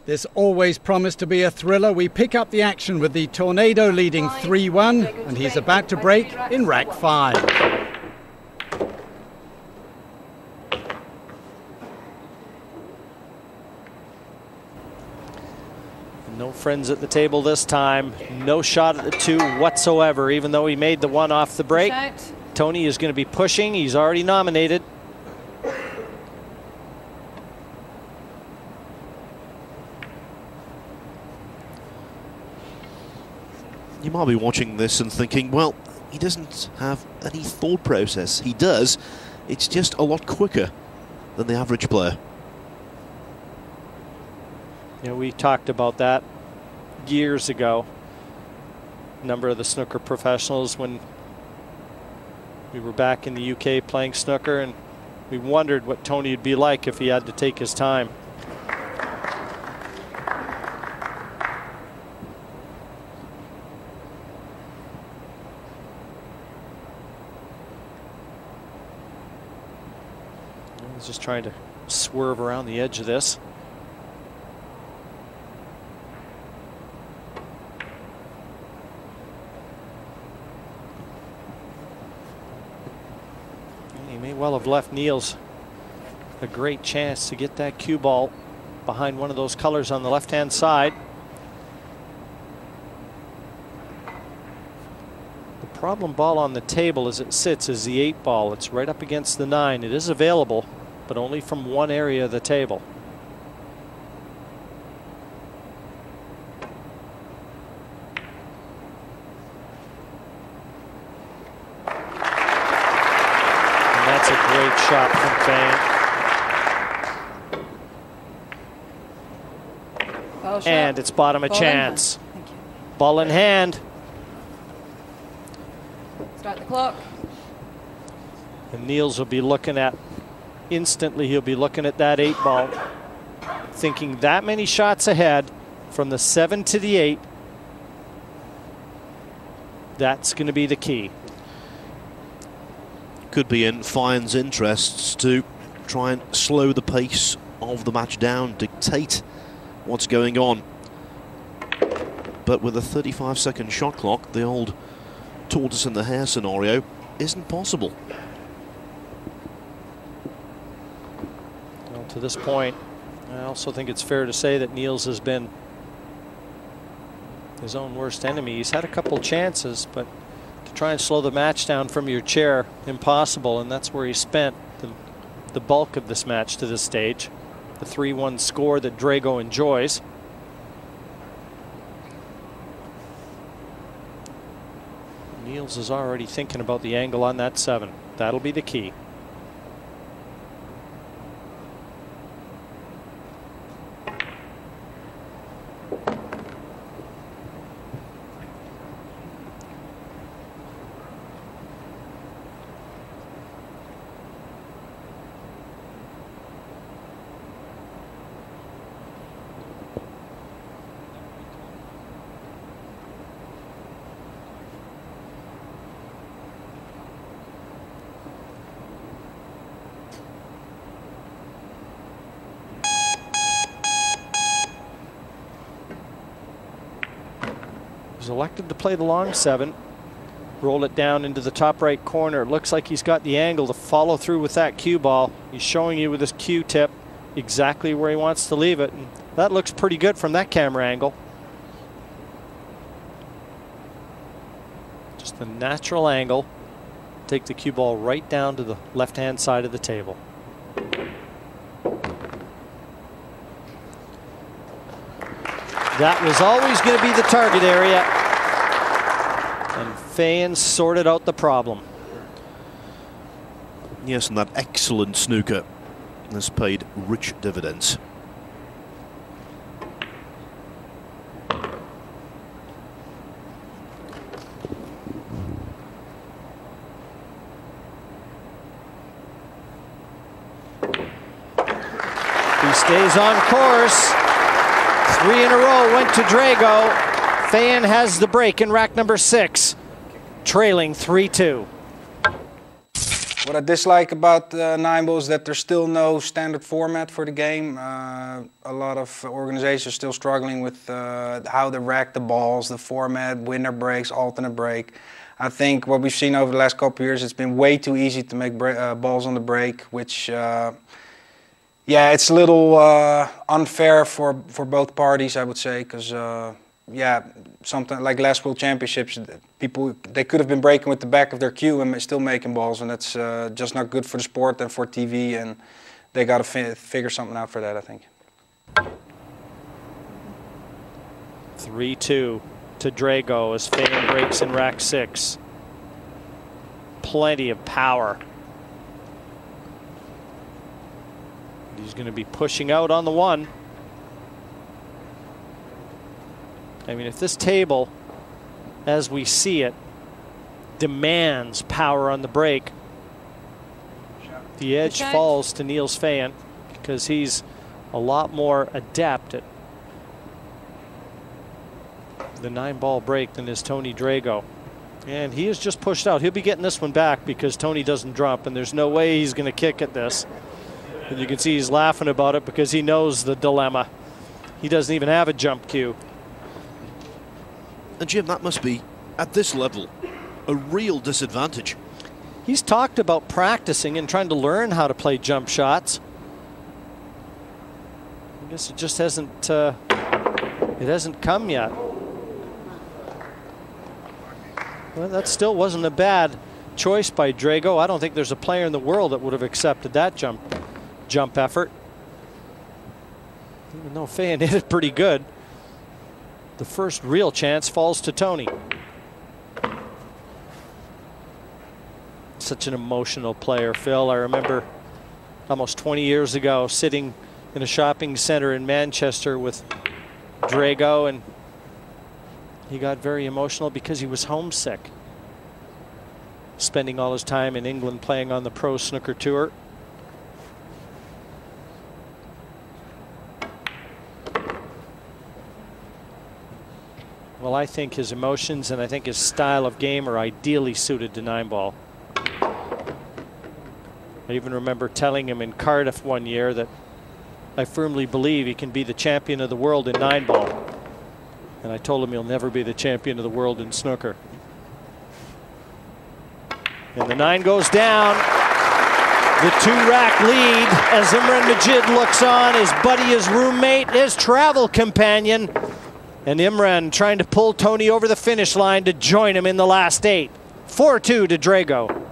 This always promised to be a thriller. We pick up the action with the Tornado leading 3-1, and he's about to break in rack 5. No friends at the table this time. No shot at the 2 whatsoever, even though he made the 1 off the break. Tony is going to be pushing. He's already nominated. You might be watching this and thinking, well, he doesn't have any thought process. He does. It's just a lot quicker than the average player. You know, we talked about that years ago. A number of the snooker professionals when we were back in the UK playing snooker, and we wondered what Tony would be like if he had to take his time. He's just trying to swerve around the edge of this. He may well have left Niels a great chance to get that cue ball behind one of those colors on the left-hand side. The problem ball on the table as it sits is the 8 ball. It's right up against the 9. It is available, but only from one area of the table. And that's a great shot from Feijen. And it's bottom a chance. Ball in hand. Start the clock. And Niels will be looking at, instantly he'll be looking at that 8 ball, thinking that many shots ahead from the 7 to the 8. That's going to be the key. Could be in Feijen's interests to try and slow the pace of the match down, dictate what's going on. But with a 35-second shot clock, the old tortoise and the hare scenario isn't possible. Well, to this point, I also think it's fair to say that Niels has been his own worst enemy. He's had a couple chances, but to try and slow the match down from your chair, impossible, and that's where he spent the bulk of this match to this stage. The 3-1 score that Drago enjoys. Niels is already thinking about the angle on that 7. That'll be the key. He's elected to play the long 7, roll it down into the top right corner. It looks like he's got the angle to follow through with that cue ball. He's showing you with his cue tip exactly where he wants to leave it, and that looks pretty good from that camera angle. Just a natural angle. Take the cue ball right down to the left-hand side of the table. That was always going to be the target area, and Feijen sorted out the problem. Yes, and that excellent snooker has paid rich dividends. He stays on course. 3 in a row went to Drago. Feijen has the break in rack number 6, trailing 3-2. What I dislike about 9-ball is that there's still no standard format for the game. A lot of organizations are still struggling with how to rack the balls, the format, winner breaks, alternate break. I think what we've seen over the last couple of years, it's been way too easy to make balls on the break, which, yeah, it's a little unfair for both parties, I would say, because, yeah, something like last World Championships, people, they could have been breaking with the back of their cue and still making balls, and that's just not good for the sport and for TV, and they got to figure something out for that, I think. 3-2 to Drago as Feijen breaks in rack 6. Plenty of power. He's going to be pushing out on the 1. I mean, if this table, as we see it, demands power on the break, the edge falls to Niels Feijen because he's a lot more adept at the 9-ball break than is Tony Drago. And he is just pushed out. He'll be getting this one back because Tony doesn't drop, and there's no way he's going to kick at this. And you can see he's laughing about it because he knows the dilemma. He doesn't even have a jump cue. And Jim, that must be, at this level, a real disadvantage. He's talked about practicing and trying to learn how to play jump shots. I guess it just hasn't come yet. Well, that still wasn't a bad choice by Drago. I don't think there's a player in the world that would have accepted that jump effort. Even though Feijen hit it pretty good, the first real chance falls to Tony. Such an emotional player, Phil. I remember almost 20 years ago sitting in a shopping center in Manchester with Drago, and he got very emotional because he was homesick, spending all his time in England playing on the Pro Snooker Tour. Well, I think his emotions and I think his style of game are ideally suited to 9-ball. I even remember telling him in Cardiff one year that I firmly believe he can be the champion of the world in 9-ball. And I told him he'll never be the champion of the world in snooker. And the 9 goes down. The 2-rack lead as Imran Majid looks on, his buddy, his roommate, his travel companion. And Imran trying to pull Tony over the finish line to join him in the last 8. 4-2 to Drago.